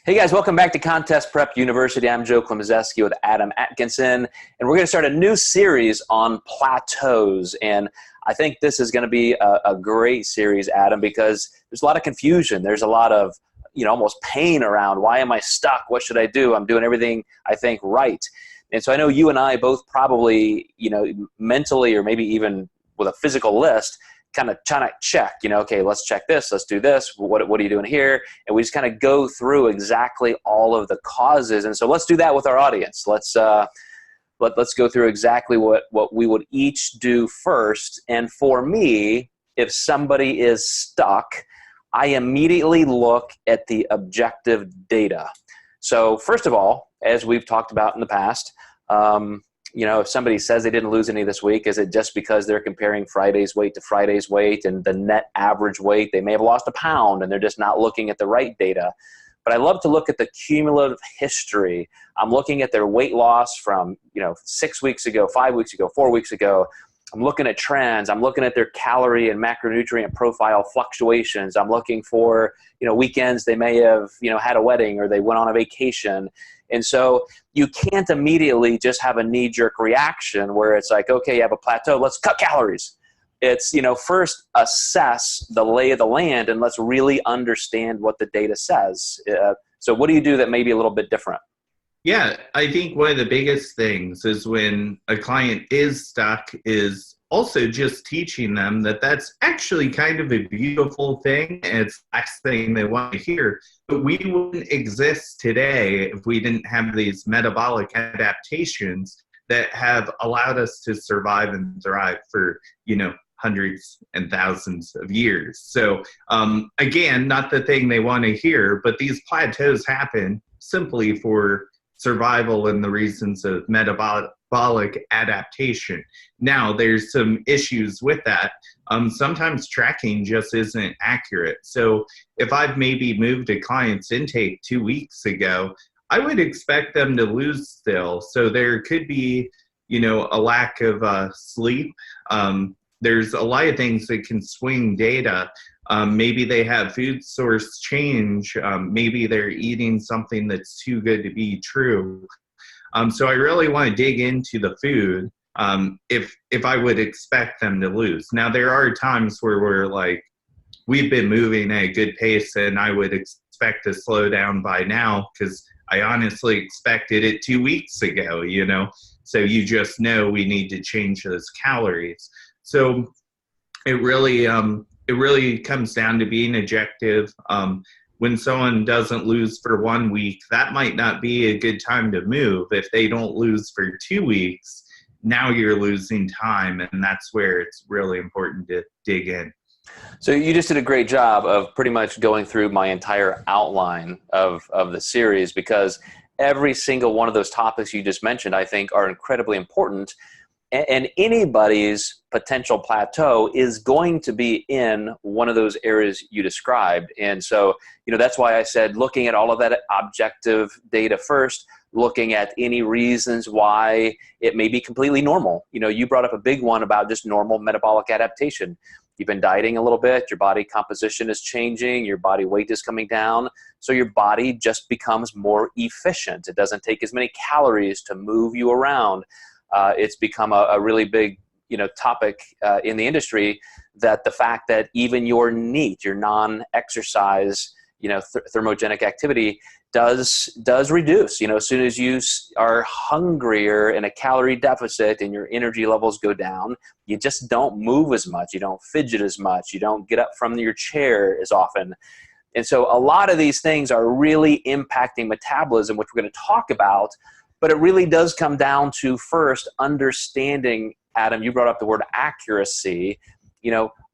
Hey guys, welcome back to Contest Prep University. I'm Joe Klemczewski with Adam Atkinson, and we're going to start a new series on plateaus. And I think this is going to be a great series, Adam, because there's a lot of confusion. There's a lot of, almost pain around, why am I stuck? What should I do? I'm doing everything I think right. And so I know you and I both probably, mentally or maybe even with a physical list, kind of trying to check, okay, let's check this, let's do this, what are you doing here? And we just kind of go through exactly all of the causes. And so let's do that with our audience. Let's go through exactly what we would each do first. And for me, if somebody is stuck, I immediately look at the objective data. So first of all, as we've talked about in the past, if somebody says they didn't lose any this week, is it just because they're comparing Friday's weight to Friday's weight and the net average weight? They may have lost a pound and they're just not looking at the right data. But I love to look at the cumulative history. I'm looking at their weight loss from 6 weeks ago, 5 weeks ago, 4 weeks ago. I'm looking at trends. I'm looking at their calorie and macronutrient profile fluctuations. I'm looking for weekends they may have had a wedding or they went on a vacation. And so you can't immediately just have a knee-jerk reaction where it's like, okay, you have a plateau, let's cut calories. It's, first assess the lay of the land and let's really understand what the data says. So what do you do that may be a little bit different? Yeah, I think one of the biggest things is when a client is stuck is also just teaching them that that's actually kind of a beautiful thing. And it's the last thing they want to hear. But we wouldn't exist today if we didn't have these metabolic adaptations that have allowed us to survive and thrive for, hundreds and thousands of years. So again, not the thing they want to hear, but these plateaus happen simply for survival and the reasons of metabolic adaptation. Now, there's some issues with that. Sometimes tracking just isn't accurate. So if I've maybe moved a client's intake 2 weeks ago, I would expect them to lose still. So there could be, a lack of sleep. There's a lot of things that can swing data. Maybe they have food source change. Maybe they're eating something that's too good to be true. So I really want to dig into the food if I would expect them to lose. Now, there are times where we've been moving at a good pace and I would expect to slow down by now because I honestly expected it 2 weeks ago, So you just know we need to change those calories. So it really comes down to being objective. When someone doesn't lose for 1 week, that might not be a good time to move. If they don't lose for 2 weeks, now you're losing time, and that's where it's really important to dig in. So you just did a great job of pretty much going through my entire outline of the series, because every single one of those topics you just mentioned, I think, are incredibly important. And anybody's potential plateau is going to be in one of those areas you described. And so, that's why I said looking at all of that objective data first, looking at any reasons why it may be completely normal. You brought up a big one about just normal metabolic adaptation. You've been dieting a little bit, your body composition is changing, your body weight is coming down, so your body just becomes more efficient. It doesn't take as many calories to move you around. It's become a really big, topic in the industry, that the fact that even your NEAT, your non-exercise, thermogenic activity does reduce. As soon as you are hungrier in a calorie deficit and your energy levels go down, you just don't move as much. You don't fidget as much. You don't get up from your chair as often. And so a lot of these things are really impacting metabolism, which we're going to talk about. But it really does come down to first understanding, Adam, you brought up the word accuracy.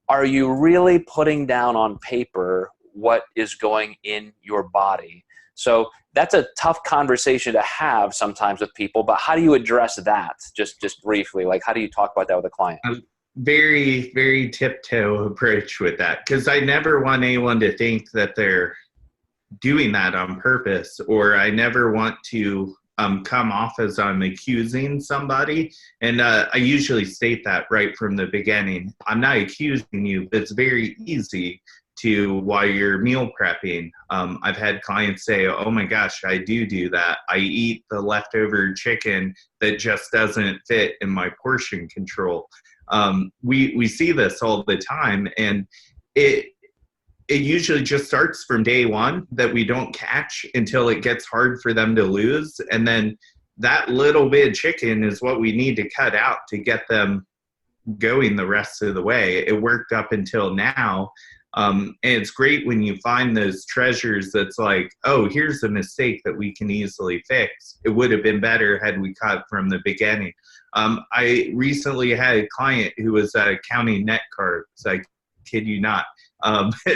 Are you really putting down on paper what is going in your body? So that's a tough conversation to have sometimes with people, but how do you address that? Just briefly, how do you talk about that with a client? Very, very tiptoe approach with that, because I never want anyone to think that they're doing that on purpose, or I never want to come off as I'm accusing somebody. And I usually state that right from the beginning. I'm not accusing you, but it's very easy to while you're meal prepping. I've had clients say, oh my gosh, I do that. I eat the leftover chicken that just doesn't fit in my portion control. We see this all the time, and it usually just starts from day one that we don't catch until it gets hard for them to lose. And then that little bit of chicken is what we need to cut out to get them going the rest of the way. It worked up until now. And it's great when you find those treasures that's like, oh, here's a mistake that we can easily fix. It would have been better had we cut from the beginning. I recently had a client who was counting net carbs. I kid you not.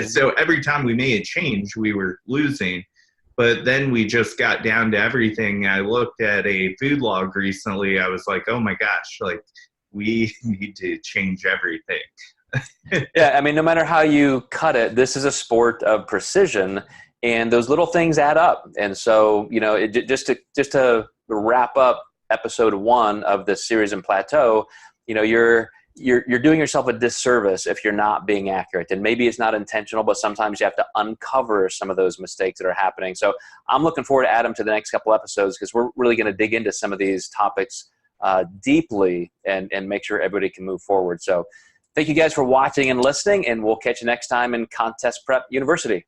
So every time we made a change, we were losing. But then we just got down to everything. I looked at a food log recently. I was like, oh my gosh, like we need to change everything. Yeah, I mean, no matter how you cut it, this is a sport of precision, and those little things add up. And so, you know, just to wrap up episode 1 of this series in Plateau, you know, you're doing yourself a disservice if you're not being accurate. And maybe it's not intentional, but sometimes you have to uncover some of those mistakes that are happening. So I'm looking forward to Adam to the next couple episodes, because we're really going to dig into some of these topics deeply and make sure everybody can move forward. So thank you guys for watching and listening, and we'll catch you next time in Contest Prep University.